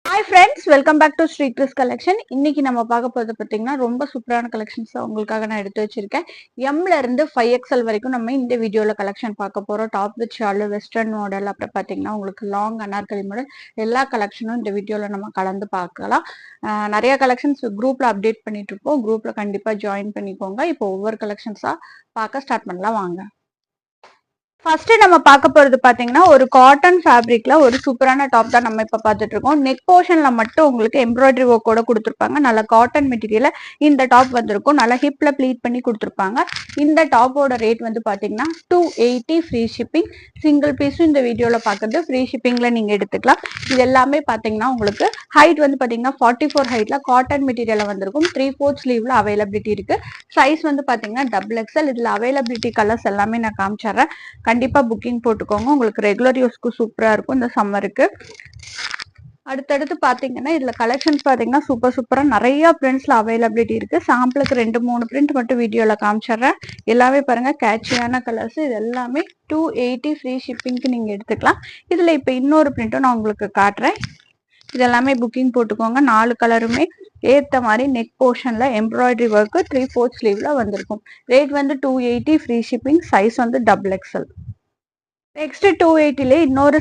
Hi friends, welcome back to Sri Chris collection. இன்னைக்கு நம்ம பார்க்க போறது பாத்தீங்கன்னா ரொம்ப சூப்பரான கலெக்ஷன்ஸ் உங்களுக்காக நான் எடுத்து வச்சிருக்கேன். எம்ல இருந்து 5XL வரைக்கும் நம்ம இந்த வீடியோல கலெக்ஷன் பார்க்க போறோம். Top with shawl, western model, அப்புறம் பாத்தீங்கன்னா உங்களுக்கு லாங் அனார்கலி மாடல் எல்லா கலெக்ஷனும் இந்த வீடியோல நம்ம கலந்து பார்க்கலாம். நிறைய கலெக்ஷன்ஸ் குரூப்ல அப்டேட் பண்ணிட்டு இருக்கோம். குரூப்ல கண்டிப்பா ஜாயின் பண்ணிக்கோங்க. இப்போ ஒவ்வொரு கலெக்ஷன்ஸா பார்க்க ஸ்டார்ட் பண்ணலாம் வாங்க. ஃபர்ஸ்ட் நம்ம பார்க்க போறது பாத்தீங்கன்னா ஒரு காட்டன் ஃபேப்ரிக்ல ஒரு சூப்பரான டாப் தான் நம்ம இப்ப பார்த்துட்டு இருக்கோம். நெக் போர்ஷன்ல மட்டும் உங்களுக்கு எம்ப்ராய்டரி ஒர்க்கோட கொடுத்துருப்பாங்க. நல்ல காட்டன் மெட்டீரியல் இந்த டாப் வந்திருக்கும். நல்லா ஹிப்ல ப்ளீட் பண்ணி கொடுத்துருப்பாங்க. இந்த டாப்போட ரேட் வந்து பாத்தீங்கன்னா 280 ஃப்ரீ ஷிப்பிங். சிங்கிள் பீஸும் இந்த வீடியோல பாக்குறது ஃப்ரீ ஷிப்பிங்ல நீங்க எடுத்துக்கலாம். இது எல்லாமே பாத்தீங்கன்னா உங்களுக்கு ஹைட் வந்து பாத்தீங்கன்னா 44 ஹைட்ல காட்டன் மெட்டீரியல் வந்திருக்கும். 3/4 ஸ்லீவ்ல அவைலபிலிட்டி இருக்கு. சைஸ் வந்து பாத்தீங்கன்னா XXL. இதுல அவைலபிலிட்டி கலர்ஸ் எல்லாமே நான் காமிச்சிடுறேன். கண்டிப்பா புக்கிங் போட்டுக்கோங்க. உங்களுக்கு ரெகுலர் யூஸ்க்கு சூப்பரா இருக்கும் இந்த சம்மருக்கு. அடுத்தடுத்து பாத்தீங்கன்னா இதுல கலெக்ஷன்ஸ் பாத்தீங்கன்னா சூப்பரா நிறைய பிரிண்ட்ஸ்ல அவைலபிலிட்டி இருக்கு. சாம்பிளுக்கு 2-3 பிரிண்ட் மட்டும் வீடியோல காமிச்சிடுறேன். எல்லாமே பாருங்க கேட்சியான கலர்ஸ். இது எல்லாமே 280 ஃப்ரீ ஷிப்பிங்க்கு நீங்க எடுத்துக்கலாம். இதுல இப்ப இன்னொரு பிரிண்ட்டும் நான் உங்களுக்கு காட்டுறேன். இது எல்லாமே புக்கிங் போட்டுக்கோங்க. 4 கலருமே ஏத்த மாதிரி நெக் போர்ஷன்ல எம்ப்ராய்டரி ஒர்க் 3/4 ஸ்லீவ்ல வந்திருக்கும். ரேட் வந்து 280 ஃப்ரீ ஷிப்பிங். சைஸ் வந்து XXL. நெக்ஸ்ட் 280ல இன்னொரு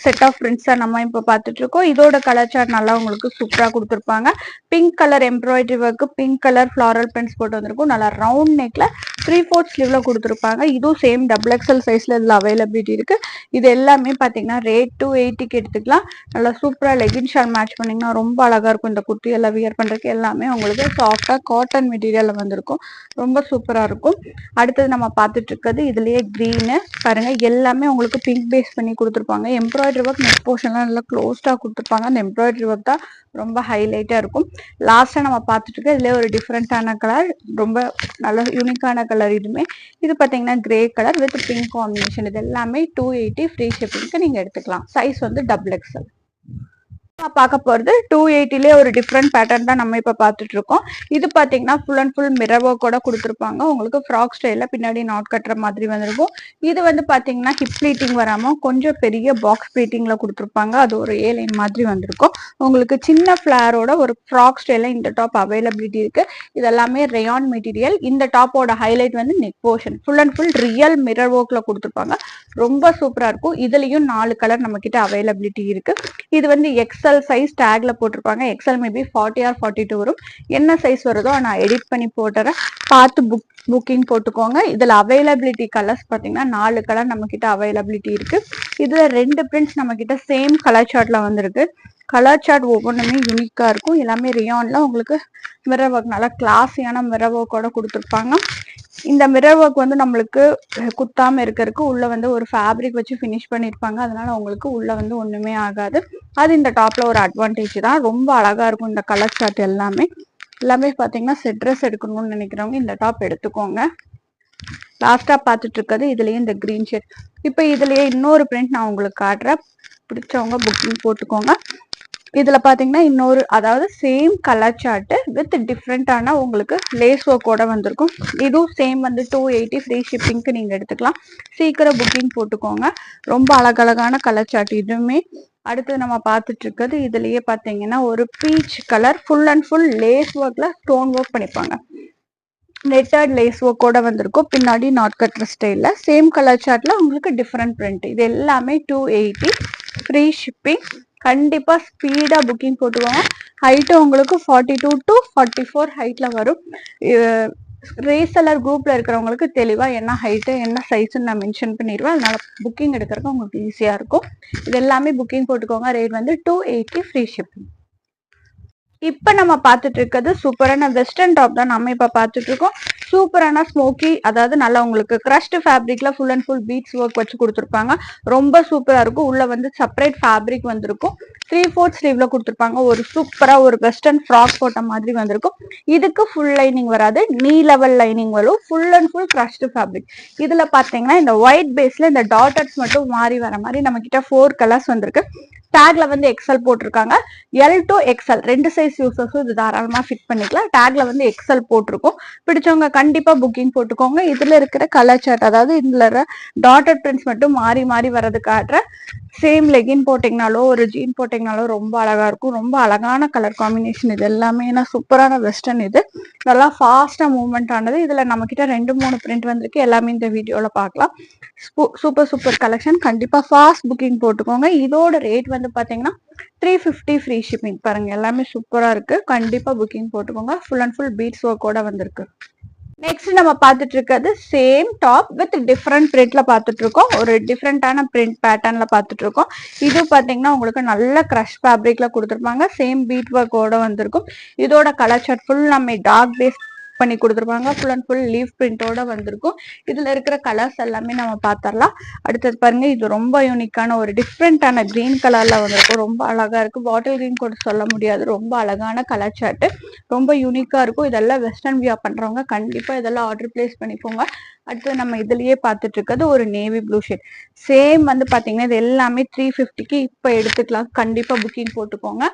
செட் ஆஃப் பிரிண்ட்ஸ் நம்ம இப்ப பாத்துட்டு இருக்கோம். இதோட கலர் சார்ட் நல்லா உங்களுக்கு சூப்பரா கொடுத்துருப்பாங்க. Pink colour embroidery work, pink colour floral prints போட்டு வந்திருக்கும். நல்லா ரவுண்ட் நெக்ல 3/4 ஸ்லீவ்ல கொடுத்துருப்பாங்க. இதுவும் சேம் XXL சைஸ்ல இதுல அவைலபிலிட்டி இருக்கு. இது எல்லாமே பாத்தீங்கன்னா ரேட் 280க்கு எடுத்துக்கலாம். நல்லா சூப்பரா லெகின் ஷால் மேட்ச் பண்ணீங்கன்னா ரொம்ப அழகா இருக்கும். இந்த குர்த்தி எல்லாம் வியர் பண்றதுக்கு எல்லாமே உங்களுக்கு சாஃப்டா காட்டன் மெட்டீரியல் வந்திருக்கும். ரொம்ப சூப்பரா இருக்கும். அடுத்தது நம்ம பார்த்துட்டு இருக்கிறது இதுலயே கிரீனு பாருங்க. எல்லாமே உங்களுக்கு பிங்க் பேஸ் பண்ணி கொடுத்துருப்பாங்க. எம்ப்ராய்டரி ஒர்க் நெக் போர்ஷன்லாம் நல்லா க்ளோஸ்டா கொடுத்துருப்பாங்க. அந்த எம்ப்ராய்டரி ஒர்க் தான் ரொம்ப ஹைலைட்டா இருக்கும். லாஸ்டா நம்ம பார்த்துட்டு இருக்க இதுல ஒரு டிஃப்ரெண்டான கலர், ரொம்ப நல்ல யூனிக்கான கலர். இது பாத்தீங்கன்னா grey colour with pink combination. இது எல்லாமே 280 ஃப்ரீ ஷிப்பிங்க்கு நீங்க எடுத்துக்கலாம். சைஸ் வந்து XXL. பார்க்க போறது 280ல ஒரு டிஃப்ரெண்ட் பேட்டர்ன் தான் நம்ம இப்ப பார்த்துட்டு இருக்கோம். இது பாத்தீங்கன்னா ஃபுல் அண்ட் ஃபுல் மிரர் ஒர்க்கோட கொடுத்துருப்பாங்க. உங்களுக்கு ஃப்ராக் ஸ்டைல பின்னாடி நாட் கட்டுற மாதிரி வந்திருக்கும். இது வந்து பாத்தீங்கன்னா ஹிப் ப்ளீட்டிங் வராம கொஞ்சம் பெரிய பாக்ஸ் ப்ளீட்டிங்ல கொடுத்துருப்பாங்க. அது ஒரு ஏலைன் மாதிரி வந்திருக்கும். உங்களுக்கு சின்ன ஃபிளாரோட ஒரு ஃப்ராக் ஸ்டைல இந்த டாப் அவைலபிலிட்டி இருக்கு. இது எல்லாமே ரேயான் மெட்டீரியல். இந்த டாப்போட ஹைலைட் வந்து neck portion full and full real mirror ஒர்க்ல கொடுத்துருப்பாங்க. ரொம்ப சூப்பரா இருக்கும். இதுலயும் 4 கலர் நம்ம கிட்ட அவைலபிலிட்டி இருக்கு. இது வந்து XL சைஸ் டேக்ல போட்டிருப்பாங்க. XL மேபி 40 or 42 வரும். என்ன சைஸ் வருதோ நான் எடிட் பண்ணி போட்டுறேன். பார்த்து புக்கிங் போட்டுக்கோங்க. இதுல அவைலபிலிட்டி கலர்ஸ் பாத்தீங்கன்னா 4 கலர் நம்ம கிட்ட அவைலபிலிட்டி இருக்கு. இதுல 2 பிரிண்ட்ஸ் நம்ம கிட்ட சேம் கலர் சார்ட்ல வந்திருக்கு. கலர் சார்ட் ஒவ்வொன்றுமே யூனிக்கா இருக்கும். எல்லாமே ரியான்ல உங்களுக்கு மிரர் ஒர்க் நல்லா கிளாஸியான மிரர் ஒர்க்கோட கொடுத்துருப்பாங்க. இந்த மிரர் ஒர்க் வந்து நம்மளுக்கு குத்தாம இருக்கிறதுக்கு உள்ள வந்து ஒரு ஃபேப்ரிக் வச்சு ஃபினிஷ் பண்ணிருப்பாங்க. அதனால உங்களுக்கு உள்ள வந்து ஒண்ணுமே ஆகாது. அது இந்த டாப்ல ஒரு அட்வான்டேஜ் தான். ரொம்ப அழகா இருக்கும் இந்த கலர் சார்ட் எல்லாமே. எல்லாமே பாத்தீங்கன்னா செட் ட்ரெஸ் எடுக்கணும்னு நினைக்கிறவங்க இந்த டாப் எடுத்துக்கோங்க. லாஸ்டா பார்த்துட்டு இருக்கிறது இதுலயே இந்த கிரீன் ஷேட். இப்ப இதுலயே இன்னொரு பிரிண்ட் நான் உங்களுக்கு காட்டுறேன். பிடிச்சவங்க புக்கிங் போட்டுக்கோங்க. இதுல பாத்தீங்கன்னா இன்னொரு, அதாவது சேம் கலர் சார்ட் வித் டிஃப்ரெண்டான உங்களுக்கு லேஸ் ஒர்க்கோட வந்திருக்கும். இதுவும் சேம் வந்து 280 ஃப்ரீ ஷிப்பிங்க்கு நீங்க எடுத்துக்கலாம். சீக்கிரம் புக்கிங் போட்டுக்கோங்க. ரொம்ப அழகழகான கலர் சார்ட் இதுவுமே. அடுத்து நம்ம பார்த்துட்டு இருக்கிறது இதுலயே பாத்தீங்கன்னா ஒரு peach colour full and full lace ஒர்க்ல ஸ்டோன் ஒர்க் பண்ணிப்பாங்க. நெட்டட் லேஸ் ஒர்க்கோட வந்திருக்கும். பின்னாடி நாட் கட்ற ஸ்டைல்ல சேம் கலர் சார்ட்ல உங்களுக்கு டிஃப்ரெண்ட் பிரிண்ட். இது எல்லாமே 280 ஃப்ரீ ஷிப்பிங். கண்டிப்பா ஸ்பீடா புக்கிங் போட்டுக்கோங்க. ஹைட்டு உங்களுக்கு 42 to 44 ஹைட்ல வரும். ரீசெல்லர் குரூப்ல இருக்கிறவங்களுக்கு தெளிவா என்ன ஹைட்டு என்ன சைஸ்ன்னு நான் மென்ஷன் பண்ணிடுவேன். அதனால புக்கிங் எடுக்கிறதுக்கு உங்களுக்கு ஈஸியா இருக்கும். இது எல்லாமே புக்கிங் போட்டுக்கோங்க. ரேட் வந்து 280 ஃப்ரீ ஷிப்பிங். இப்ப நம்ம பார்த்துட்டு இருக்கிறது சூப்பரான வெஸ்டர்ன் டாப் தான் நம்ம இப்ப பார்த்துட்டு இருக்கோம். சூப்பரான ஸ்மோக்கி, அதாவது நல்லா உங்களுக்கு கிரஷ்ட் ஃபேப்ரிக்ல full and full beads work வச்சு கொடுத்துருப்பாங்க. ரொம்ப சூப்பரா இருக்கும். உள்ள வந்து செப்பரேட் ஃபேப்ரிக் வந்திருக்கும். 3/4 ஸ்லீவ்ல கொடுத்துருப்பாங்க. ஒரு சூப்பரா ஒரு வெஸ்டர்ன் ஃப்ராக் போட்ட மாதிரி வந்திருக்கும். இதுக்கு ஃபுல் லைனிங் வராது, நீ லெவல் லைனிங் வரும். Full and full crushed fabric. இதுல பாத்தீங்கன்னா இந்த ஒயிட் பேஸ்ல இந்த டாட்டர்ஸ் மட்டும் மாறி வர மாதிரி நம்ம கிட்ட 4 கலர்ஸ் வந்திருக்கு. டேக்ல வந்து XL போட்டிருக்காங்க. L to XL 2 சைஸ் யூசர்ஸும் இது தாராளமா ஃபிட் பண்ணிக்கலாம். டேக்ல வந்து XL போட்டிருக்கும். பிடிச்சவங்க கண்டிப்பா புக்கிங் போட்டுக்கோங்க. இதுல இருக்கிற கலர் சார்ட், அதாவது இதுல டாட்டட் பிரிண்ட்ஸ் மட்டும் மாறி மாறி வர்றது காட்டுறேன். சேம் லெகின் போட்டிங்கனாலோ ஒரு ஜீன் போட்டிங்கனாலோ ரொம்ப அழகா இருக்கும். ரொம்ப அழகான கலர் காம்பினேஷன் இது எல்லாமே. ஏன்னா சூப்பரான வெஸ்டர்ன் இது. நல்லா ஃபாஸ்டா மூவ்மெண்ட் ஆனது. இதுல நம்ம கிட்ட 2-3 பிரிண்ட் வந்திருக்கு. எல்லாமே இந்த வீடியோல பார்க்கலாம். Super super collection. கண்டிப்பா ஃபாஸ்ட் புக்கிங் போட்டுக்கோங்க. இதோட ரேட் வந்து பாத்தீங்கன்னா 350 ஃப்ரீ ஷிப்பிங். பாருங்க எல்லாமே சூப்பரா இருக்கு. கண்டிப்பா புக்கிங் போட்டுக்கோங்க. ஃபுல் அண்ட் ஃபுல் பீட்ஸ் ஒர்க்கோட வந்திருக்கு. நெக்ஸ்ட் நம்ம பார்த்துட்டு இருக்கிறது சேம் டாப் வித் டிஃப்ரெண்ட் பிரிண்ட்ல பார்த்துட்டு இருக்கோம். ஒரு டிஃப்ரெண்டான பிரிண்ட் பேட்டர்ன்ல பார்த்துட்டு இருக்கோம். இது பாத்தீங்கன்னா உங்களுக்கு நல்ல கிரஷ் ஃபேப்ரிக்ல கொடுத்துருப்பாங்க. சேம் பீட் ஒர்க்கோட வந்திருக்கும். இதோட கலர் சார்ட் ஃபுல் நம்ம டார்க் பேஸ் பண்ணி கொடுத்துருப்பாங்க. ஃபுல் அண்ட் ஃபுல் லீஃப் பிரிண்டோட வந்திருக்கும். இதுல இருக்கிற கலர்ஸ் எல்லாமே நம்ம பார்த்தரலாம். அடுத்தது பாருங்க, இது ரொம்ப யூனிக்கான ஒரு டிஃப்ரெண்டான கிரீன் கலர்ல வந்திருக்கும். ரொம்ப அழகா இருக்கு. பாட்டில் கிரீன் கூட சொல்ல முடியாது. ரொம்ப அழகான கலர் சார்ட். ரொம்ப யூனிக்கா இருக்கும். இதெல்லாம் வெஸ்டர்ன் வியா பண்றவங்க கண்டிப்பா இதெல்லாம் ஆர்டர் பிளேஸ் பண்ணிக்கோங்க. அடுத்து நம்ம இதுலயே பார்த்துட்டு இருக்கிறது ஒரு நேவி ப்ளூ ஷேட். சேம் வந்து பாத்தீங்கன்னா இது எல்லாமே 350க்கு இப்ப எடுத்துக்கலாம். கண்டிப்பா புக்கிங் போட்டுக்கோங்க.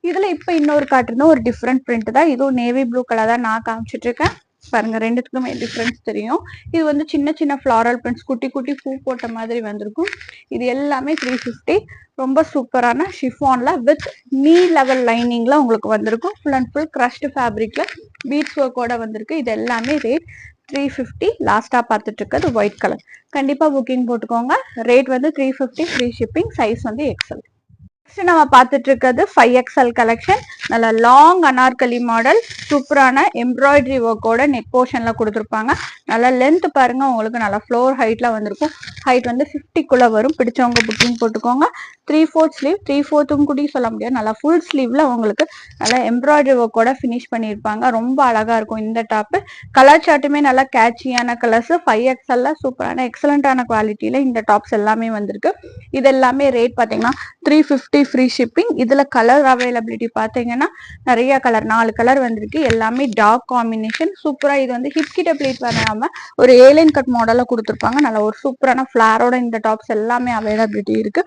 இதுல இப்ப இன்னொரு காட்டுறது ஒரு டிஃப்ரெண்ட் பிரிண்ட் தான். இதுவும் நேவி ப்ளூ கலர் தான் நான் காமிச்சிட்டு இருக்கேன். பாருங்க ரெண்டுத்துக்குமே டிஃபரன்ஸ் தெரியும். இது வந்து சின்ன சின்ன ஃபிளாரல் பிரிண்ட்ஸ், குட்டி குட்டி பூ போட்ட மாதிரி வந்திருக்கும். இது எல்லாமே 350. ரொம்ப சூப்பரான ஷிஃபான்ல வித் நீ லெவல் லைனிங்ல உங்களுக்கு வந்திருக்கும். ஃபுல் அண்ட் ஃபுல் கிரஷ்டு ஃபேப்ரிக்ல பீட்ஸ் ஒர்க்கோட வந்திருக்கு. இது எல்லாமே ரேட் 350. லாஸ்டா பார்த்துட்டு இருக்கிறது ஒயிட் கலர். கண்டிப்பா புக்கிங் போட்டுக்கோங்க. ரேட் வந்து 350 ஃப்ரீ ஷிப்பிங். சைஸ் வந்து எக்ஸல். நெக்ஸ்ட் நம்ம பார்த்துட்டு இருக்கிறது 5XL கலெக்ஷன். நல்ல லாங் அனார்கலி மாடல். சூப்பரான எம்ப்ராய்டரி ஒர்க்கோட நெக் போர்ஷன்ல கொடுத்துருப்பாங்க. நல்லா லென்த் பாருங்க, உங்களுக்கு நல்லா ஃப்ளோர் ஹைட்ல வந்திருக்கும். ஹைட் வந்து 50க்குள்ள வரும். பிடிச்சவங்க புக்கிங் போட்டுக்கோங்க. 3/4 ஸ்லீவ். 3/4 கூட சொல்ல முடியாது. நல்லா ஃபுல் ஸ்லீவ்ல உங்களுக்கு நல்லா எம்ப்ராய்டரி ஒர்க்கோட ஃபினிஷ் பண்ணியிருப்பாங்க. ரொம்ப அழகா இருக்கும் இந்த டாப். கலர் சார்ட்டுமே நல்லா கேட்சியான கலர்ஸ். 5XLல சூப்பரான எக்ஸலண்டான குவாலிட்டியில இந்த டாப்ஸ் எல்லாமே வந்திருக்கு. இது எல்லாமே ரேட் பாத்தீங்கன்னா 350 ஃப்ரீ ஷிப்பிங். இதுல கலர் அவைலபிலிட்டி பாத்தீங்கன்னா நிறைய கலர், 4 கலர் வந்திருக்கு. எல்லாமே டார்க் காம்பினேஷன். சூப்பரா இது வந்து ஹிப் கிட்ட பிளேட் பண்ணாம ஒரு ஏலைன் கட் மாடல்ல கொடுத்துருப்பாங்க. நல்ல ஒரு சூப்பரான ஃபிளாரோட இந்த டாப்ஸ் எல்லாமே அவைலபிலிட்டி இருக்கு.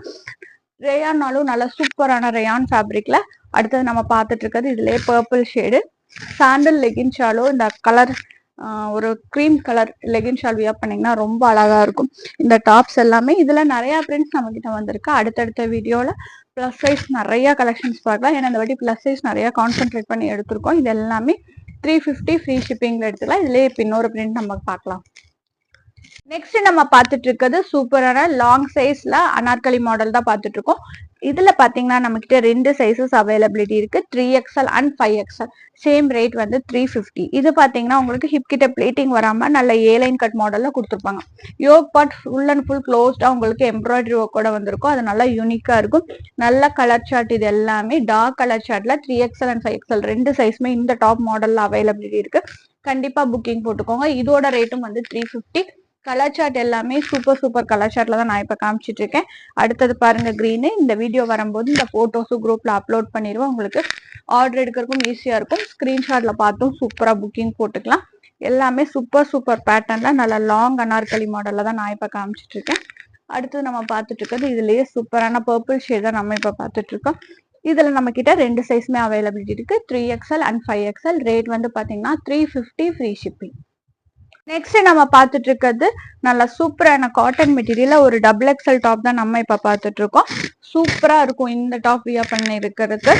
ரேயான்னாலும் நல்ல சூப்பரான ரேயான் ஃபேப்ரிக்ல. அடுத்தது நம்ம பார்த்துட்டு இருக்கிறது இதுலயே பர்பிள் ஷேடு சாண்டல் லெகின் ஷாலோ. இந்த கலர் ஒரு cream colour legging shawl wear பண்ணீங்கன்னா ரொம்ப அழகா இருக்கும் இந்த டாப்ஸ் எல்லாமே. இதுல நிறைய பிரிண்ட்ஸ் நம்ம கிட்ட வந்திருக்கு. அடுத்தடுத்த வீடியோல பிளஸ் சைஸ் நிறைய கலெக்ஷன்ஸ் பார்க்கலாம். ஏன்னா இந்த வாட்டி பிளஸ் சைஸ் நிறைய கான்சென்ட்ரேட் பண்ணி எடுத்திருக்கோம். இது எல்லாமே 350 ஃப்ரீ ஷிப்பிங்ல எடுத்துக்கலாம். இதுலயே இப்ப இன்னொரு பிரிண்ட் நம்ம பார்க்கலாம். நெக்ஸ்ட் நம்ம பார்த்துட்டு இருக்கிறது சூப்பரான லாங் சைஸ்ல அனார்கலி மாடல் தான் பார்த்துட்டு இருக்கோம். இதுல பாத்தீங்கன்னா நம்ம கிட்ட 2 சைசஸ் அவைலபிலிட்டி இருக்கு. 3XL and 5XL. Same rate வந்து 350. இது பாத்தீங்கன்னா உங்களுக்கு ஹிப் கிட்ட பிளேட்டிங் வராம நல்ல ஏலைன் கட் மாடல்ல கொடுத்துருப்பாங்க. Yoke part full and full க்ளோஸ்டா உங்களுக்கு எம்ப்ராய்டரி ஒர்க்கோட வந்திருக்கும். அது நல்லா யூனிக்கா இருக்கும். நல்ல கலர் சார்ட். இது எல்லாமே டார்க் கலர் சார்ட்ல 3XL அண்ட் 5XL 2 சைஸ்மே இந்த டாப் மாடல்ல அவைலபிலிட்டி இருக்கு. கண்டிப்பா புக்கிங் போட்டுக்கோங்க. இதோட ரேட்டும் வந்து 350. கலர் சார்ட் எல்லாமே சூப்பர் கலர் சார்ட்ல தான் நான் இப்ப காமிச்சிட்டு இருக்கேன். அடுத்தது பாருங்க கிரீனு. இந்த வீடியோ வரும்போது இந்த போட்டோஸும் குரூப்ல அப்லோட் பண்ணிடுவோம். உங்களுக்கு ஆர்டர் எடுக்கிறதுக்கும் ஈஸியா இருக்கும். ஸ்கிரீன்ஷாட்ல பார்த்தும் சூப்பரா புக்கிங் போட்டுக்கலாம். எல்லாமே சூப்பர் பேட்டர்ன்ல நல்ல லாங் அனார்கலி மாடல்ல தான் நான் இப்ப காமிச்சிட்டு இருக்கேன். அடுத்தது நம்ம பார்த்துட்டு இருக்கிறது இதுலயே சூப்பரான பர்பிள் ஷேட் தான் நம்ம இப்ப பார்த்துட்டு இருக்கோம். இதுல நம்ம கிட்ட 2 சைஸ்மே அவைலபிலிட்டி இருக்கு. 3XL and 5XL. ரேட் வந்து பாத்தீங்கன்னா 350 ஃப்ரீ ஷிப்பிங். நெக்ஸ்ட் நம்ம பார்த்துட்டு இருக்கிறது நல்ல சூப்பரான காட்டன் மெட்டீரியல்ல ஒரு XXL டாப் தான் நம்ம இப்ப பார்த்துட்டு இருக்கோம். சூப்பரா இருக்கும் இந்த டாப் வியர் பண்ணி இருக்கிறதுக்கு.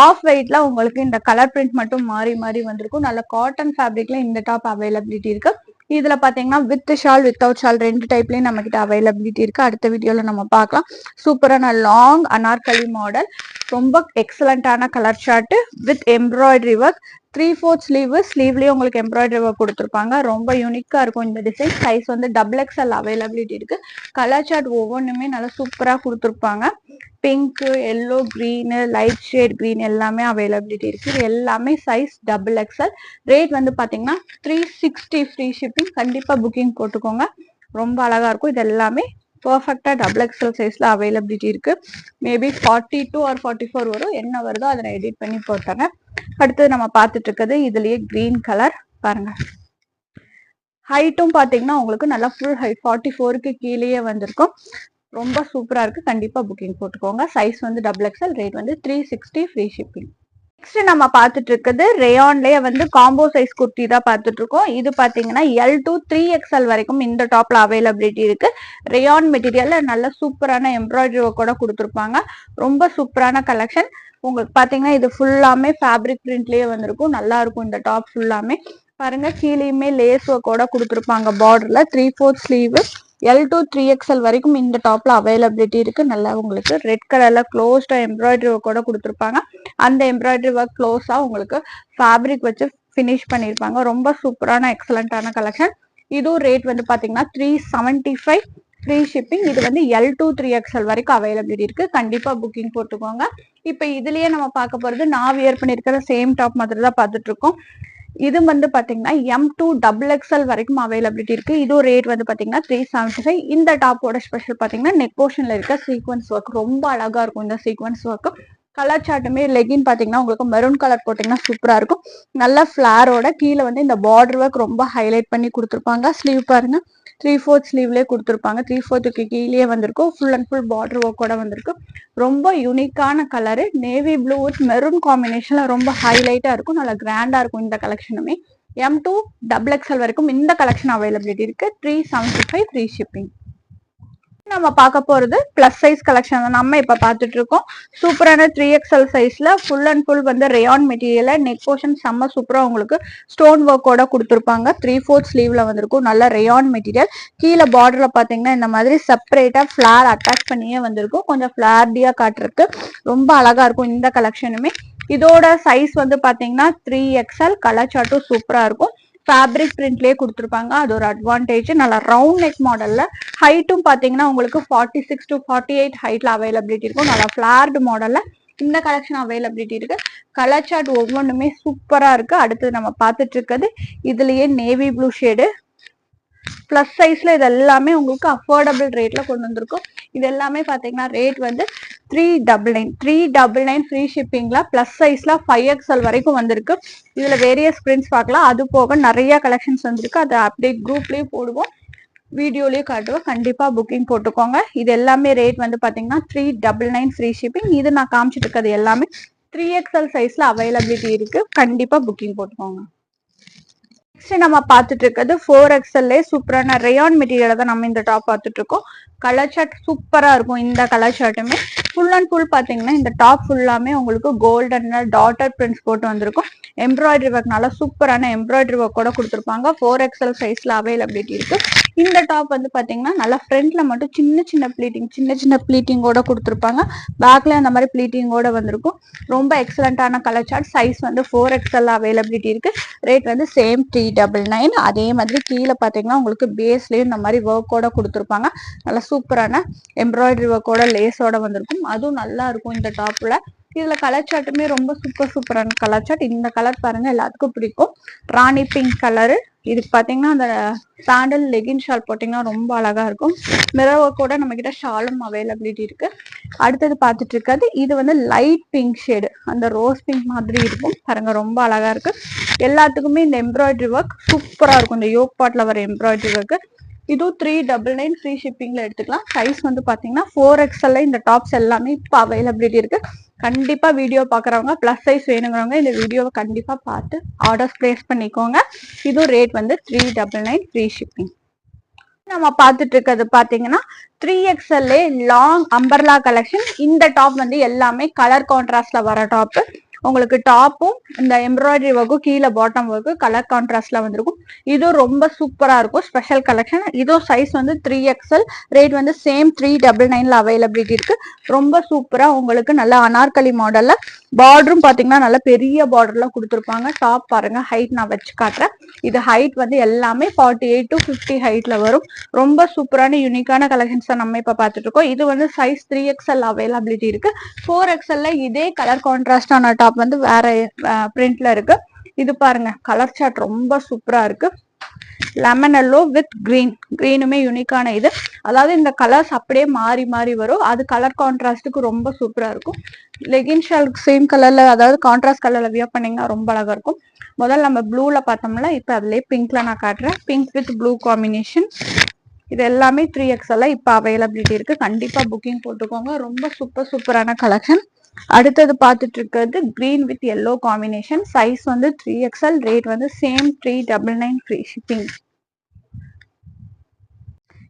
ஆஃப் வெயிட்ல உங்களுக்கு இந்த கலர் பிரிண்ட் மட்டும் மாறி மாறி வந்திருக்கும். நல்ல காட்டன் ஃபேப்ரிக்ல இந்த டாப் அவைலபிலிட்டி இருக்கு. இதுல பாத்தீங்கன்னா வித் ஷால் வித்தவுட் ஷால் 2 டைப்லயும் நம்ம கிட்ட அவைலபிலிட்டி இருக்கு. அடுத்த வீடியோல நம்ம பார்க்கலாம். சூப்பரான லாங் அனார்கலி மாடல். ரொம்ப எக்ஸலண்டான colour chart with embroidery work. 3/4 sleeve. ஸ்லீவ்லயே உங்களுக்கு எம்ப்ராய்டரி ஒர்க் கொடுத்துருப்பாங்க. ரொம்ப யூனிக்கா இருக்கும் இந்த டிசைன். சைஸ் வந்து XXL அவைலபிலிட்டி இருக்கு. கலர் சார்ட் ஒவ்வொன்றுமே நல்லா சூப்பரா கொடுத்துருப்பாங்க. Pink, yellow, green, light shade green எல்லாமே அவைலபிலிட்டி இருக்கு. இது எல்லாமே சைஸ் XXL. ரேட் வந்து பாத்தீங்கன்னா 360 ஃப்ரீ ஷிப்பிங். கண்டிப்பா புக்கிங் போட்டுக்கோங்க. ரொம்ப அழகா இருக்கும். இது எல்லாமே பர்ஃபெக்டா XXL சைஸ்ல அவைலபிலிட்டி இருக்கு. மேபி 42 ஆர் 44 வரும். என்ன வருதோ அதை நான் எடிட் பண்ணி போட்டுறேன். அடுத்தது நம்ம பார்த்துட்டு இருக்கிறது இதுலயே கிரீன் கலர். பாருங்க ஹைட்டும் பாத்தீங்கன்னா உங்களுக்கு நல்லா ஃபுல் ஹைட் 44க்கு கீழேயே வந்திருக்கும். ரொம்ப சூப்பரா இருக்கு. கண்டிப்பா புக்கிங் போட்டுக்கோங்க. சைஸ் வந்து XXL. ரேட் வந்து 360 ஃப்ரீ ஷிப்பிங். நெக்ஸ்ட் நம்ம பார்த்துட்டு இருக்குது ரேயான்லயே வந்து காம்போ சைஸ் குர்த்தி தான் பார்த்துட்டு இருக்கோம். இது பாத்தீங்கன்னா L to 3XL வரைக்கும் இந்த டாப்ல அவைலபிலிட்டி இருக்கு. ரேயான் மெட்டீரியல்ல நல்ல சூப்பரான எம்ப்ராய்டரி ஒர்க்கோட கொடுத்துருப்பாங்க. ரொம்ப சூப்பரான கலெக்ஷன். உங்களுக்கு பாத்தீங்கன்னா இது ஃபுல்லாமே ஃபேப்ரிக் பிரிண்ட்லயே வந்திருக்கும். நல்லா இருக்கும் இந்த டாப் ஃபுல்லாமே. பாருங்க கீழேயுமே லேஸ் ஒர்க்கோட கொடுத்துருப்பாங்க. பார்டர்ல 3/4 ஸ்லீவ். L to 3XL வரைக்கும் இந்த டாப்ல அவைலபிலிட்டி இருக்கு. நல்லா உங்களுக்கு ரெட் கலர்ல க்ளோஸ்டா எம்ப்ராய்டரி ஒர்க்கோட கொடுத்துருப்பாங்க. அந்த எம்ப்ராய்டரி ஒர்க் க்ளோஸா உங்களுக்கு ஃபேப்ரிக் வச்சு ஃபினிஷ் பண்ணிருப்பாங்க. ரொம்ப சூப்பரான எக்ஸலண்டான கலெக்ஷன். இதுவும் ரேட் வந்து பாத்தீங்கன்னா 375 ஃப்ரீ ஷிப்பிங். இது வந்து L to 3XL வரைக்கும் அவைலபிலிட்டி இருக்கு. கண்டிப்பா புக்கிங் போட்டுக்கோங்க. இப்ப இதுலயே நம்ம பார்க்க போறது நான் வியர் பண்ணிருக்கிற சேம் டாப் மாதிரி தான் பார்த்துட்டு இருக்கோம். இது வந்து பாத்தீங்கன்னா M2XXL வரைக்கும் அவைலபிலிட்டி இருக்கு. இதுவும் ரேட் வந்து பாத்தீங்கன்னா 375. இந்த டாப்போட ஸ்பெஷல் பாத்தீங்கன்னா நெக் போர்ஷன்ல இருக்க சீக்வன்ஸ் ஒர்க் ரொம்ப அழகா இருக்கும். இந்த சீக்வன்ஸ் ஒர்க் கலர் சார்ட்டுமே லெகின் பாத்தீங்கன்னா உங்களுக்கு மெரூன் கலர் போட்டீங்கன்னா சூப்பரா இருக்கும். நல்ல ஃபிளாரோட கீழே வந்து இந்த பார்டர் ஒர்க் ரொம்ப ஹைலைட் பண்ணி கொடுத்துருப்பாங்க. ஸ்லீவ் பாருங்க 3/4 ஸ்லீவ்லயே கொடுத்துருப்பாங்க. 3/4 கீழே வந்திருக்கும். ஃபுல் அண்ட் ஃபுல் பார்டர் ஒர்க்கோட வந்திருக்கு. ரொம்ப யூனிக்கான colour navy blue with maroon காம்பினேஷன்ல ரொம்ப ஹைலைட்டா இருக்கும். நல்லா கிராண்டா இருக்கும் இந்த கலெக்ஷனுமே. M2XXL வரைக்கும் இந்த கலெக்ஷன் அவைலபிலிட்டி இருக்கு. 375 ஃப்ரீ ஷிப்பிங். நம்ம பார்க்க போறது பிளஸ் சைஸ் கலெக்ஷன் தான் நம்ம இப்ப பார்த்துட்டு இருக்கோம். சூப்பரான 3XL சைஸ்ல ஃபுல் அண்ட் ஃபுல் வந்து ரேயான் மெட்டீரியல்ல நெக் போர்ஷன் செம்ம சூப்பரா உங்களுக்கு ஸ்டோன் ஒர்க்கோட கொடுத்துருப்பாங்க. 3/4 ஸ்லீவ்ல வந்திருக்கும். நல்ல ரேயான் மெட்டீரியல். கீழே பார்டர்ல பாத்தீங்கன்னா இந்த மாதிரி செப்பரேட்டா ஃபிளார் அட்டாச் பண்ணியே வந்திருக்கும். கொஞ்சம் ஃபிளார்டியா காட்டுறதுக்கு ரொம்ப அழகா இருக்கும் இந்த கலெக்ஷனுமே. இதோட சைஸ் வந்து பாத்தீங்கன்னா 3XL. கலர் சார்ட்டும் சூப்பரா இருக்கும். ஃபேப்ரிக் பிரிண்ட்லயே கொடுத்துருப்பாங்க. அது ஒரு அட்வான்டேஜ். நல்லா ரவுண்ட் நெக் மாடல்ல ஹைட்டும் பாத்தீங்கன்னா உங்களுக்கு 46 to 48 ஹைட்ல அவைலபிலிட்டி இருக்கும். நல்லா ஃபிளார்டு மாடல்ல இந்த கலெக்ஷன் அவைலபிலிட்டி இருக்கு. கலர் சார்ட் ஒவ்வொன்றுமே சூப்பரா இருக்கு. அடுத்து நம்ம பார்த்துட்டு இருக்கிறது இதுலயே நேவி ப்ளூ ஷேடு பிளஸ் சைஸ்ல இது எல்லாமே உங்களுக்கு அஃபோர்டபுள் ரேட்ல கொண்டு வந்திருக்கும். இது எல்லாமே பாத்தீங்கன்னா ரேட் வந்து 399 ஃப்ரீ ஷிப்பிங்ல பிளஸ் சைஸ்ல 5XL வரைக்கும் வந்திருக்கு. இதுல வேரியஸ் பிரிண்ட்ஸ் பார்க்கலாம். அது போக நிறைய கலெக்ஷன்ஸ் வந்திருக்கு. அதை அப்டேட் குரூப்லயே போடுவோம், வீடியோலயே காட்டுவோம். கண்டிப்பா புக்கிங் போட்டுக்கோங்க. இது எல்லாமே ரேட் வந்து பாத்தீங்கன்னா 399 ஃப்ரீ ஷிப்பிங். இது நான் காமிச்சிட்டு இருக்கிறது எல்லாமே 3XL சைஸ்ல அவைலபிலிட்டி இருக்கு. கண்டிப்பா புக்கிங் போட்டுக்கோங்க. நெக்ஸ்ட் நம்ம பார்த்துட்டு இருக்கிறது 4XL சூப்பரான ரேயான் மெட்டீரியல் தான் நம்ம இந்த டாப் பார்த்துட்டு இருக்கோம். கலர் சார்ட் சூப்பரா இருக்கும். இந்த கலர் சார்ட்டுமே ஃபுல் அண்ட் ஃபுல் பாத்தீங்கன்னா இந்த டாப் ஃபுல்லாமே உங்களுக்கு கோல்டன் டாட்டர் பிரிண்ட்ஸ் போட்டு வந்திருக்கும். எம்ப்ராய்டரி ஒர்க் நல்லா சூப்பரான எம்ப்ராய்டரி ஒர்க் கூட கொடுத்துருப்பாங்க. 4XL சைஸ்ல அவைலபிலிட்டி இருக்கு. இந்த டாப் வந்து பாத்தீங்கன்னா நல்லா ஃப்ரண்ட்ல மட்டும் சின்ன சின்ன ப்ளீட்டிங்கோட கொடுத்துருப்பாங்க. பேக்ல அந்த மாதிரி ப்ளீட்டிங்கோட வந்திருக்கும். ரொம்ப எக்ஸலண்டான கலர் சார்ட். சைஸ் வந்து 4XL அவைலபிலிட்டி இருக்கு. ரேட் வந்து சேம் 399. அதே மாதிரி கீழே பாத்தீங்கன்னா உங்களுக்கு பேஸ்லயும் இந்த மாதிரி ஒர்க்கோட கொடுத்துருப்பாங்க. நல்லா சூப்பரான எம்ப்ராய்டரி ஒர்க்கோட லேஸோட வந்திருக்கும். அதுவும் நல்லா இருக்கும் இந்த டாப்ல. இதுல கலர் சார்ட்டுமே ரொம்ப சூப்பரான கலர் சார்ட். இந்த கலர் பாருங்க எல்லாத்துக்கும் பிடிக்கும். ராணி பிங்க் கலரு. இதுக்கு பாத்தீங்கன்னா அந்த சாண்டல் லெகின் ஷால் போட்டீங்கன்னா ரொம்ப அழகா இருக்கும். மிரர் ஒர்க்கோட நம்ம கிட்ட ஷாலும் அவைலபிலிட்டி இருக்கு. அடுத்தது பார்த்துட்டு இருக்காது இது வந்து லைட் பிங்க் ஷேடு, அந்த ரோஸ் பிங்க் மாதிரி இருக்கும். பாருங்க ரொம்ப அழகா இருக்கு. எல்லாத்துக்குமே இந்த எம்ப்ராய்டரி ஒர்க் சூப்பரா இருக்கும். இந்த யோக் பார்ட்ல வர எம்ப்ராய்டரி ஒர்க். இதுவும் 399 ஃப்ரீ ஷிப்பிங்ல எடுத்துக்கலாம். சைஸ் வந்து பாத்தீங்கன்னா 4XL இந்த டாப்ஸ் எல்லாமே இப்போ அவைலபிலிட்டி இருக்கு. கண்டிப்பா வீடியோ பாக்குறவங்க பிளஸ் சைஸ் வேணுங்கிறவங்க இந்த வீடியோவை கண்டிப்பா பார்த்து ஆர்டர்ஸ் பிளேஸ் பண்ணிக்கோங்க. இதுவும் ரேட் வந்து 399 ஃப்ரீ ஷிப்பிங். நம்ம பார்த்துட்டு இருக்கிறது பாத்தீங்கன்னா 3XL லாங் அம்பர்லா கலெக்ஷன். இந்த டாப் வந்து எல்லாமே கலர் கான்ட்ராஸ்ட்ல வர டாப். உங்களுக்கு டாப்பும் இந்த எம்ப்ராய்டரி ஒர்க்கும் கீழே பாட்டம் ஒர்க்கு கலர் கான்ட்ராஸ்ட்ல வந்திருக்கும். இதுவும் ரொம்ப சூப்பரா இருக்கும். Special collection. இதுவும் சைஸ் வந்து 3XL. ரேட் வந்து சேம் 399ல அவைலபிலிட்டி இருக்கு. ரொம்ப சூப்பரா உங்களுக்கு நல்ல அனார்கலி மாடல்ல பார்டரும் பாத்தீங்கன்னா நல்ல பெரிய பார்டர்ல கொடுத்துருப்பாங்க. டாப் பாருங்க ஹைட் நான் வச்சு காட்டுறேன். இது ஹைட் வந்து எல்லாமே 48 to 50 ஹைட்ல வரும். ரொம்ப சூப்பரான யூனிக்கான கலெக்ஷன்ஸ் தான் நம்ம இப்ப பார்த்துட்டு இருக்கோம். இது வந்து சைஸ் 3XL அவைலபிலிட்டி இருக்கு. 4XL இதே கலர் கான்ட்ராஸ்டான டாப் வந்து வேற பிரிண்ட்ல இருக்கு. இது பாருங்க கலர் சார்ட் ரொம்ப சூப்பரா இருக்கு. லெமன் எல்லோ வித் கிரீனுமே யூனிக்கான இது. அதாவது இந்த கலர்ஸ் அப்படியே மாறி மாறி வரும். அது கலர் கான்ட்ராஸ்டுக்கு ரொம்ப சூப்பரா இருக்கும். லெகின் ஷால் சேம் கலர்ல அதாவது கான்ட்ராஸ்ட் கலர்ல வியர் பண்ணீங்கன்னா ரொம்ப அழகா இருக்கும். முதல்ல நம்ம ப்ளூல பார்த்தோம்ல, இப்ப அதுலயே பிங்க்ல நான் காட்டுறேன். Pink with blue combination. இது எல்லாமே 3XL இப்ப அவைலபிலிட்டி இருக்கு. கண்டிப்பா புக்கிங் போட்டுக்கோங்க. ரொம்ப சூப்பரான கலெக்ஷன். அடுத்தது பார்த்துட்டு இருக்கிறது green with yellow combination. Size வந்து 3XL, ரேட் வந்து சேம் 399 ஃப்ரீ ஷிப்பிங்.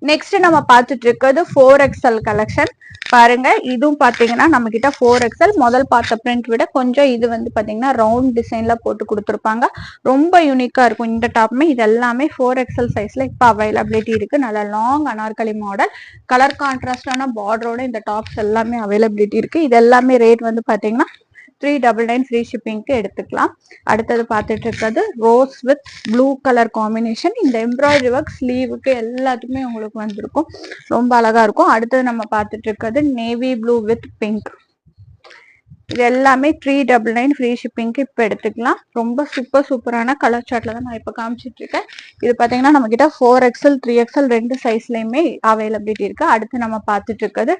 நெக்ஸ்ட் நம்ம பார்த்துட்டு இருக்கிறது 4XL கலெக்ஷன். பாருங்க, இதுவும் பாத்தீங்கன்னா நம்ம கிட்ட 4XL. முதல் பார்த்த பிரிண்ட் விட கொஞ்சம் இது வந்து பாத்தீங்கன்னா ரவுண்ட் டிசைன்ல போட்டு கொடுத்துருப்பாங்க. ரொம்ப யூனிக்கா இருக்கும் இந்த டாப்மே. இது எல்லாமே 4XL சைஸ்ல இப்ப அவைலபிலிட்டி இருக்கு. நல்ல லாங் அனார்கலி மாடல், கலர் கான்ட்ராஸ்டான பார்டரோட இந்த டாப்ஸ் எல்லாமே அவைலபிலிட்டி இருக்கு. இது எல்லாமே ரேட் வந்து பாத்தீங்கன்னா 399 ஃப்ரீ ஷிப்பிங்க்கு எடுத்துக்கலாம். அடுத்தது பார்த்துட்டு இருக்கிறது rose with blue colour combination. இந்த எம்ப்ராய்டரி ஒர்க் ஸ்லீவுக்கு எல்லாத்துக்குமே உங்களுக்கு வந்திருக்கும், ரொம்ப அழகா இருக்கும். அடுத்தது நம்ம பார்த்துட்டு இருக்கிறது நேவி ப்ளூ வித் பிங்க். இது எல்லாமே 399 ஃப்ரீ ஷிப்பிங்க்கு இப்போ எடுத்துக்கலாம். ரொம்ப சூப்பரான கலர் சார்ட்ல தான் நான் இப்போ காமிச்சிட்டு இருக்கேன். இது பார்த்தீங்கன்னா நம்ம கிட்ட 4XL 3XL ரெண்டு சைஸ்லயுமே அவைலபிலிட்டி இருக்கு. அடுத்து நம்ம பார்த்துட்டு இருக்கிறது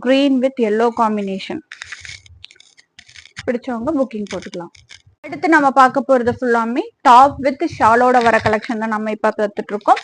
கிரீன் வித் எல்லோ காம்பினேஷன். பிடிச்சவங்க புக்கிங் போட்டுக்கலாம். அடுத்து நம்ம பார்க்க போறது ஃபுல்லாமே டாப் வித் ஷாலோட வர கலெக்ஷன் தான் நம்ம இப்ப பார்த்துட்டு இருக்கோம்.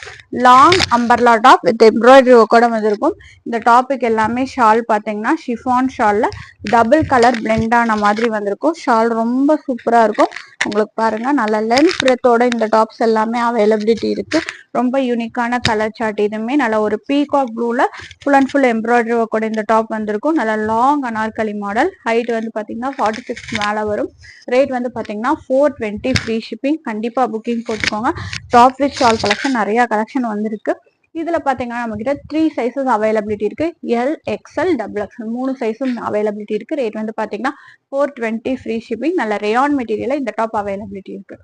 Long umbrella top with embroidery கூட வந்திருக்கும். இந்த டாபிக் எல்லாமே ஷால் பாத்தீங்கன்னா ஷிஃபான் ஷால்ல டபுள் கலர் பிளெண்ட் ஆன மாதிரி வந்திருக்கும். ஷால் ரொம்ப சூப்பரா இருக்கும். உங்களுக்கு பாருங்க, நல்ல லென்த் பிரெத்தோட இந்த டாப்ஸ் எல்லாமே அவைலபிலிட்டி இருக்கு. ரொம்ப யூனிக்கான கலர் சார்ட். இதுமே நல்ல ஒரு பீகாக் ப்ளூல ஃபுல் அண்ட் ஃபுல் எம்ப்ராய்டரி கூட இந்த டாப் வந்திருக்கும். நல்ல லாங் அனார்கலி மாடல். ஹைட் வந்து பாத்தீங்கன்னா 46 மேல வரும். ரேட் வந்து பாத்தீங்கன்னா 420 ஃப்ரீ ஷிப்பிங். கண்டிப்பா புக்கிங் போட்டுக்கோங்க. டாப் வித் ஷால் கலெக்ஷன் நிறைய கலெக்ஷன் வந்திருக்கு. இதுல பாத்தீங்கன்னா நம்ம கிட்ட 3 சைசஸ் அவைலபிலிட்டி இருக்கு. எல், எக்ஸ்எல், XXL மூணு சைஸும் அவைலபிலிட்டி இருக்கு. ரேட் வந்து பாத்தீங்கன்னா 420 ஃப்ரீ ஷிப்பிங். நல்ல ரேயான் மெட்டீரியல் இந்த டாப் அவைலபிலிட்டி இருக்கு.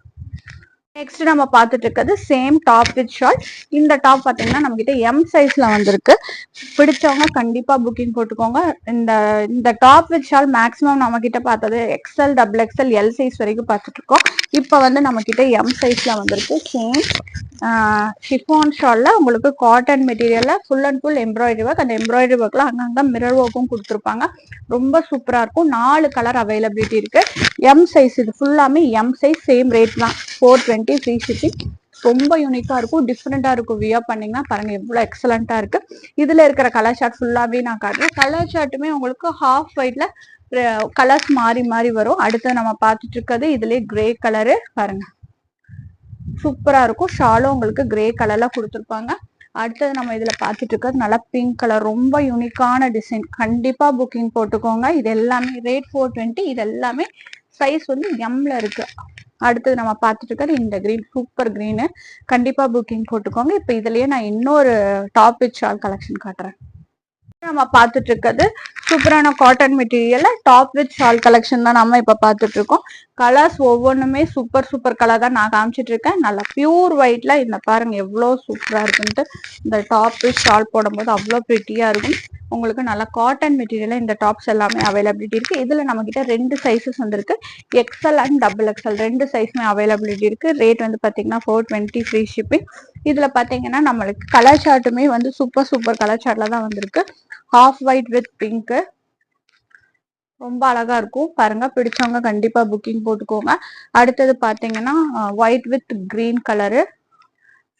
நெக்ஸ்ட் நம்ம பார்த்துட்டு இருக்கிறது சேம் டாப் வித் ஷால். இந்த டாப் பாத்தீங்கன்னா நம்ம கிட்ட எம் சைஸ்ல வந்திருக்கு. பிடிச்சவங்க கண்டிப்பா புக்கிங் போட்டுக்கோங்க. இந்த இந்த டாப் வித் ஷால் மேக்ஸிமம் நம்ம கிட்ட பார்த்தது XL, XXL, எல் சைஸ் வரைக்கும் பார்த்துட்டு இருக்கோம். இப்ப வந்து நம்ம கிட்ட எம் சைஸ்ல வந்திருக்கு. சேம் ஷிஃபான் ஷால்ல உங்களுக்கு காட்டன் மெட்டீரியல்ல full and full embroidery work. அந்த எம்ப்ராய்டரி ஒர்க்ல அங்கங்க மிரர் ஒர்க்கும் கொடுத்துருப்பாங்க. ரொம்ப சூப்பரா இருக்கும். 4 கலர் அவைலபிலிட்டி இருக்கு. எம் சைஸ், இது ஃபுல்லாமே எம் சைஸ். சேம் ரேட் தான் 420 ஃப்ரீ ஷிப்பிங். ரொம்ப யூனிக்கா இருக்கும், டிஃப்ரெண்டா இருக்கும். வியர் பண்ணீங்கன்னா பாருங்க எவ்வளவு எக்ஸலண்டா இருக்கு. இதுல இருக்கிற கலர் சார்ட் ஃபுல்லாவே நான் காட்டுறேன். கலர் சார்ட்டுமே உங்களுக்கு ஹாஃப் ஒயிட்ல கலர்ஸ் மாறி மாறி வரும். அடுத்து நம்ம பார்த்துட்டு இருக்கிறது இதுலயே கிரே கலரு. பாருங்க சூப்பரா இருக்கும். ஷாலும் உங்களுக்கு கிரே கலர்ல கொடுத்துருப்பாங்க. அடுத்தது நம்ம இதுல பார்த்துட்டு இருக்கிறது நல்லா பிங்க் கலர். ரொம்ப யூனிக்கான டிசைன். கண்டிப்பா புக்கிங் போட்டுக்கோங்க. இது எல்லாமே ரேட் 420. இது எல்லாமே சைஸ் வந்து எம்ல இருக்கு. அடுத்தது நம்ம பார்த்துட்டு இருக்கிறது இந்த கிரீன், சூப்பர் கிரீனு. கண்டிப்பா புக்கிங் போட்டுக்கோங்க. இப்ப இதுலயே நான் இன்னொரு டாப் வித் ஷால் கலெக்ஷன் காட்டுறேன். நம்ம பார்த்துட்டு இருக்கிறது சூப்பரான காட்டன் மெட்டீரியல்ல டாப் வித் ஷால் கலெக்ஷன் தான் நம்ம இப்ப பார்த்துட்டு இருக்கோம். கலர்ஸ் ஒவ்வொன்றுமே சூப்பர் கலர் தான் நான் காமிச்சிட்டு இருக்கேன். நல்லா பியூர் ஒயிட்ல இந்த பாருங்க எவ்வளவு சூப்பரா இருக்குன்ட்டு. இந்த டாப் வித் ஷால் போடும்போது அவ்வளோ பிரிட்டியா இருக்கும். உங்களுக்கு நல்ல காட்டன் மெட்டீரியல்ல இந்த டாப்ஸ் எல்லாமே அவைலபிலிட்டி இருக்கு. இதுல நம்ம கிட்ட ரெண்டு சைசஸ் வந்திருக்கு. XL அண்ட் XXL ரெண்டு சைஸ்மே அவைலபிலிட்டி இருக்கு. ரேட் வந்து பாத்தீங்கன்னா 420 ஃப்ரீ ஷிப்பிங். இதுல பாத்தீங்கன்னா நம்மளுக்கு கலர் சார்ட்டுமே வந்து சூப்பர் கலர் சார்ட்ல தான் வந்திருக்கு. ஹாஃப் ஒயிட் வித் பிங்க், ரொம்ப அழகா இருக்கும். பாருங்க, பிடிச்சவங்க கண்டிப்பா புக்கிங் போட்டுக்கோங்க. அடுத்தது பாத்தீங்கன்னா white with green colour.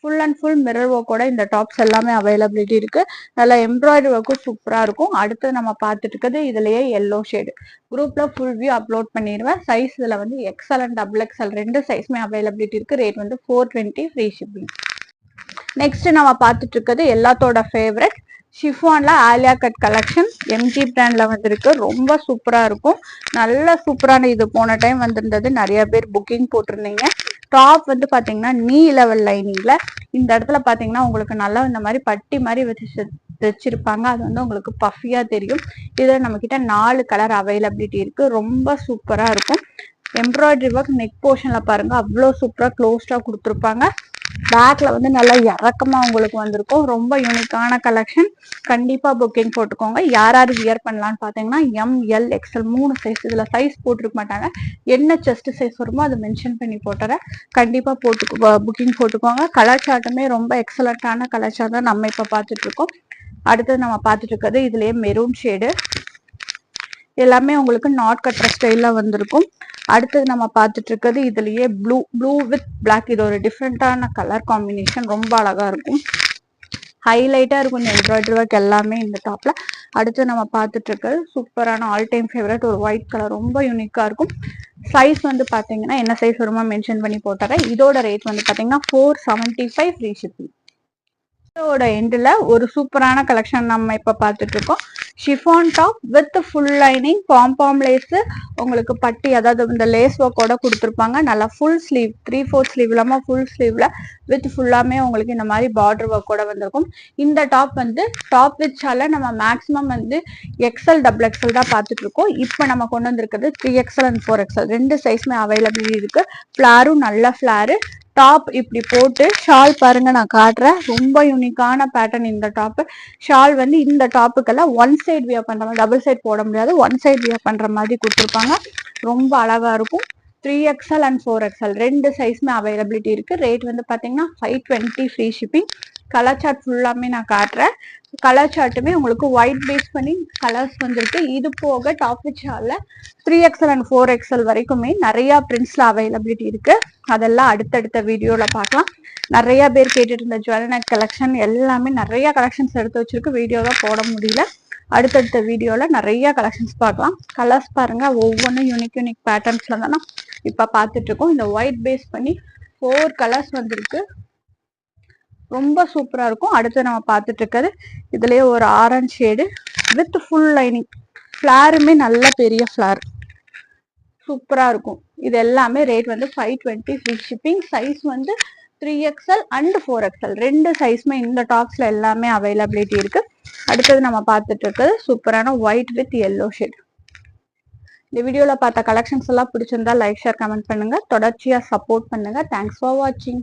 Full and full mirror ஒர்க்கோட இந்த டாப்ஸ் எல்லாமே அவைலபிலிட்டி இருக்கு. நல்லா எம்ப்ராய்டரி ஒர்க்கும் சூப்பரா இருக்கும். அடுத்து நம்ம பார்த்துட்டு இருக்கிறது இதுலயே எல்லோ ஷேடு. குரூப்ல ஃபுல் வியூ அப்லோட் பண்ணிடுவேன். சைஸ் இதுல வந்து XL அண்ட் XXL ரெண்டு சைஸ்மே அவைலபிலிட்டி இருக்கு. ரேட் வந்து 420 ஃப்ரீ ஷிப்பிங். நெக்ஸ்ட் நம்ம பார்த்துட்டு இருக்கிறது எல்லாத்தோட ஃபேவரட் ஷிஃபான்ல ஆலியா கட் கலெக்ஷன். எம்ஜி பிராண்ட்ல வந்திருக்கு. ரொம்ப சூப்பரா இருக்கும். நல்ல சூப்பரான இது. போன டைம் வந்திருந்தது, நிறைய பேர் புக்கிங் போட்டிருந்தீங்க. டாப் வந்து பாத்தீங்கன்னா நீ லெவல் லைனிங்ல இந்த இடத்துல பாத்தீங்கன்னா உங்களுக்கு நல்லா இந்த மாதிரி பட்டி மாதிரி வச்சிருப்பாங்க. அது வந்து உங்களுக்கு பஃபியா தெரியும். இதுல நம்ம கிட்ட 4 கலர் அவைலபிலிட்டி இருக்கு. ரொம்ப சூப்பரா இருக்கும். எம்ப்ராய்டரி ஒர்க் நெக் போர்ஷன்ல பாருங்க அவ்வளோ சூப்பரா க்ளோஸ்டா கொடுத்துருப்பாங்க. பேக்ல வந்து நல்லா இறக்கமா உங்களுக்கு வந்திருக்கும். ரொம்ப யூனிக்கான கலெக்ஷன். கண்டிப்பா புக்கிங் போட்டுக்கோங்க. யாராரு வியர் பண்ணலாம்னு பாத்தீங்கன்னா ML, XL மூணு சைஸ். இதுல சைஸ் போட்டிருக்க மாட்டாங்க. என்ன செஸ்ட் சைஸ் வருமோ அதை மென்ஷன் பண்ணி போட்டுறேன். கண்டிப்பா புக்கிங் போட்டுக்கோங்க. கலர் சார்ட்டுமே ரொம்ப எக்ஸலண்டான கலர் சார்ட் தான் நம்ம இப்ப பார்த்துட்டு இருக்கோம். அடுத்தது நம்ம பார்த்துட்டு இருக்கிறது இதுலயே மெரூன் ஷேடு. எல்லாமே உங்களுக்கு நாட் கட்டுற ஸ்டைல்ல வந்திருக்கும். அடுத்தது நம்ம பார்த்துட்டு இருக்கிறது இதுலயே ப்ளூ வித் பிளாக். இது ஒரு டிஃப்ரெண்டான கலர் காம்பினேஷன். ரொம்ப அழகா இருக்கும். ஹைலைட்டா இருக்கும் இந்த எம்ப்ராய்டரி ஒர்க் எல்லாமே இந்த டாப்ல. அடுத்து நம்ம பார்த்துட்டு இருக்கிறது சூப்பரான ஆல் டைம் ஃபேவரட் ஒரு ஒயிட் கலர், ரொம்ப யூனிக்கா இருக்கும். சைஸ் வந்து பாத்தீங்கன்னா என்ன சைஸ் வருமா மென்ஷன் பண்ணி போட்டுறேன். இதோட ரேட் வந்து பாத்தீங்கன்னா 475 ஃப்ரீ ஷிப்பிங். இதோட எண்டில் ஒரு சூப்பரான கலெக்ஷன் நம்ம இப்போ பார்த்துட்டு இருக்கோம். Chiffon top with full lining, பாம் லேஸ், உங்களுக்கு பட்டி அதாவது இந்த லேஸ் ஒர்க்கோட கொடுத்துருப்பாங்க. நல்லா ஃபுல் ஸ்லீவ், 3/4 ஸ்லீவ் இல்லாமல் ஃபுல் ஸ்லீவ்ல வித் ஃபுல்லாமே உங்களுக்கு இந்த மாதிரி பார்டர் ஒர்க்கோட வந்திருக்கும். இந்த டாப் வந்து டாப் விச்சால நம்ம மேக்ஸிமம் வந்து எக்ஸல் டபுள் எக்ஸல் தான் பார்த்துட்டு இருக்கோம். இப்போ நம்ம கொண்டு வந்திருக்கிறது 3XL அண்ட் 4XL ரெண்டு சைஸ்மே அவைலபிள் இருக்கு. ஃபிளாரும் நல்ல ஃபிளாரு. டாப் இப்படி போட்டு ஷால் பாருங்க நான் காட்டுறேன். ரொம்ப யூனிக்கான பேட்டர்ன் இந்த டாப். ஷால் வந்து இந்த டாப்புக்கெல்லாம் ஒன் சைட் வியர் பண்ற மாதிரி, டபுள் சைட் போட முடியாது, ஒன் சைட் வியர் பண்ற மாதிரி கொடுத்துருப்பாங்க. ரொம்ப அழகா இருக்கும். 3XL அண்ட் 4XL ரெண்டு சைஸ்மே அவைலபிலிட்டி இருக்கு. ரேட் வந்து பாத்தீங்கன்னா 520 ஃப்ரீ ஷிப்பிங். கலர் சார்ட் ஃபுல்லாமே நான் காட்டுறேன். கலர் சார்ட்டுமே உங்களுக்கு ஒயிட் பேஸ் பண்ணி கலர்ஸ் வந்துருக்கு. இது போக டாப் விச்சால 3XL அண்ட் 4XL வரைக்குமே நிறைய பிரிண்ட்ஸ்ல அவைலபிலிட்டி இருக்கு. அதெல்லாம் அடுத்தடுத்த வீடியோல பார்க்கலாம். நிறைய பேர் கேட்டுட்டு இருந்த ஜுவல் கலெக்ஷன் எல்லாமே நிறைய கலெக்ஷன்ஸ் எடுத்து வச்சிருக்கு. வீடியோவை போட முடியல. அடுத்தடுத்த வீடியோல நிறைய கலெக்ஷன்ஸ் பார்க்கலாம். கலர்ஸ் பாருங்க, ஒவ்வொன்றும் யூனிக் பேட்டர்ன்ஸ்ல தானே இப்ப பார்த்துட்டு இருக்கோம். இந்த ஒயிட் பேஸ் பண்ணி 4 கலர்ஸ் வந்திருக்கு. ரொம்ப சூப்பரா இருக்கும். அடுத்து நம்ம பார்த்துட்டு இருக்கிறது இதுலயே ஒரு orange shade with full lining, ஃபிளாருமே நல்ல பெரிய ஃபிளார், சூப்பரா இருக்கும். இது எல்லாமே ரேட் வந்து 520 ஃப்ரீ ஷிப்பிங். சைஸ் வந்து 3XL அண்ட் 4XL ரெண்டு சைஸ்மே இந்த டாப்ஸ்ல எல்லாமே அவைலபிலிட்டி இருக்கு. அடுத்தது நம்ம பார்த்துட்டு இருக்கிறது சூப்பரான ஒயிட் வித் எல்லோ ஷேட். இந்த வீடியோல பார்த்த கலெக்ஷன்ஸ் எல்லாம் பிடிச்சிருந்தா லைக், ஷேர், கமெண்ட் பண்ணுங்க. தொடர்ச்சியா சப்போர்ட் பண்ணுங்க. தேங்க்ஸ் ஃபார் வாட்சிங்.